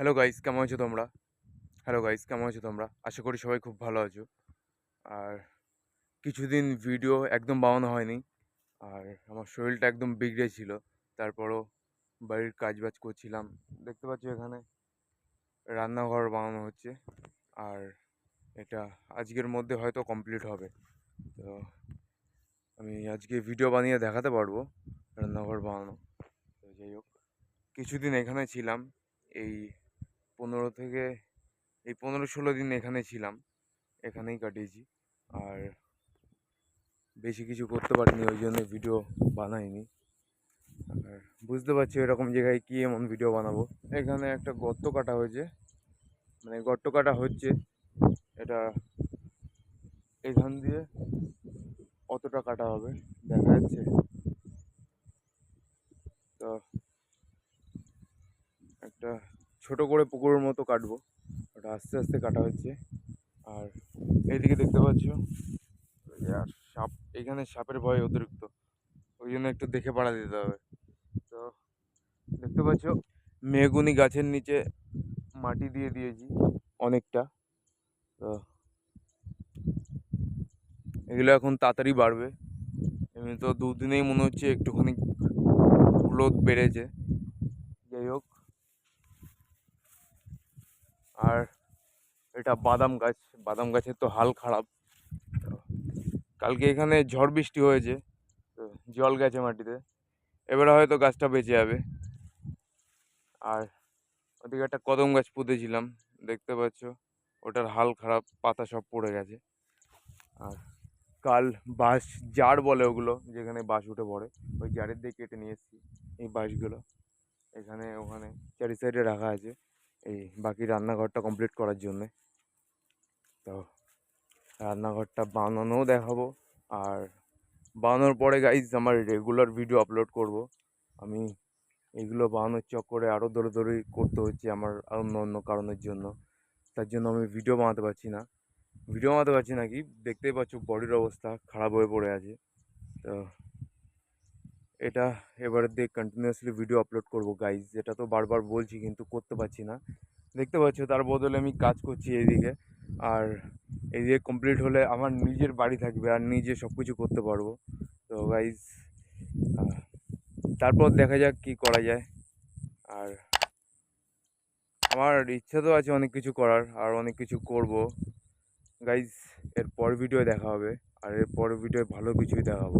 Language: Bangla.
হ্যালো গাইস, কেমন আছো তোমরা? আশা করি সবাই খুব ভালো আছো। আর কিছুদিন ভিডিও একদম বানানো হয়নি। আর আমার শরীরটা একদম বিগড়ে ছিল। তারপরও বাড়ির কাজবাজ করছিলাম। দেখতে পাচ্ছ এখানে রান্নাঘর বানানো হচ্ছে। আর এটা আজকের মধ্যে হয়তো কমপ্লিট হবে। তো আমি আজকে ভিডিও বানিয়ে দেখাতে পারবো রান্নাঘর বানানো। তো যাই হোক, কিছুদিন এখানে ছিলাম। এই 15 থেকে 15-16 দিন এখানে ছিলাম। এখানেই কাটিয়েছি। আর বেশি কিছু করতে পারিনি, ওই জন্য ভিডিও বানাইনি। আর বুঝতে পারছি এরকম জায়গায় কি এমন ভিডিও বানাবো। এখানে একটা গর্ত কাটা হয়েছে, মানে গর্ত কাটা হচ্ছে। এটা এখান দিয়ে অতটা কাটা হবে, দেখা যাচ্ছে। তো একটা ছোট করে পুকুরের মতো কাটবো, ওটা আস্তে আস্তে কাটা হচ্ছে। আর এইদিকে দেখতে পাচ্ছ, আর সাপ, এখানে সাপের ভয় অতিরিক্ত, ওই জন্য একটু দেখে পাড়া দিতে হবে। তো দেখতে পাচ্ছ মেহগুনি গাছের নিচে মাটি দিয়ে দিয়েছি অনেকটা। তো এগুলো এখন তাড়াতাড়ি বাড়বে। এমনি তো দুদিনেই মনে হচ্ছে একটুখানি গ্রোথ বেড়েছে। যাই হোক, আর এটা বাদাম গাছ, বাদাম গাছের তো হাল খারাপ। তো কালকে এখানে ঝড় বৃষ্টি হয়েছে, তো জল গেছে মাটিতে। এবারে হয়তো গাছটা বেঁচে যাবে। আর ওদিকে একটা কদম গাছ পুঁতেছিলাম, দেখতে পাচ্ছ ওটার হাল খারাপ, পাতা সব পড়ে গেছে। আর কাল বাঁশ জার বলে ওগুলো, যেখানে বাঁশ উঠে পড়ে, ওই জারের দিয়ে কেটে নিয়ে এসেছি এই বাঁশগুলো। এখানে ওখানে চারি সাইডে রাখা আছে এই বাকি রান্নাঘরটা কমপ্লিট করার জন্যে। তো রান্নাঘরটা বানানোও দেখাবো। আর বানানোর পরে গাইজ আমার রেগুলার ভিডিও আপলোড করব। আমি এগুলো বানানোর চক্করে আরও দৌড়াদৌড়ি করতে হচ্ছে আমার অন্য অন্য কারণের জন্য। তার জন্য আমি ভিডিও বানাতে পারছি না কি, দেখতেই পাচ্ছ বডির অবস্থা খারাপ হয়ে পড়ে আছে। তো এটা এবারের দিয়ে কন্টিনিউয়াসলি ভিডিও আপলোড করব গাইজ, যেটা তো বারবার বলছি কিন্তু করতে পারছি না। দেখতে পাচ্ছ তার বদলে আমি কাজ করছি এইদিকে। আর এইদিকে কমপ্লিট হলে আমার নিজের বাড়ি থাকবে আর নিজে সব কিছু করতে পারবো। তো গাইজ তারপর দেখা যাক কি করা যায়। আর আমার ইচ্ছা তো আছে অনেক কিছু করার, আর অনেক কিছু করব গাইজ। এর পর ভিডিও দেখা হবে, আর এর পর ভিডিও ভালো কিছুই দেখাবো।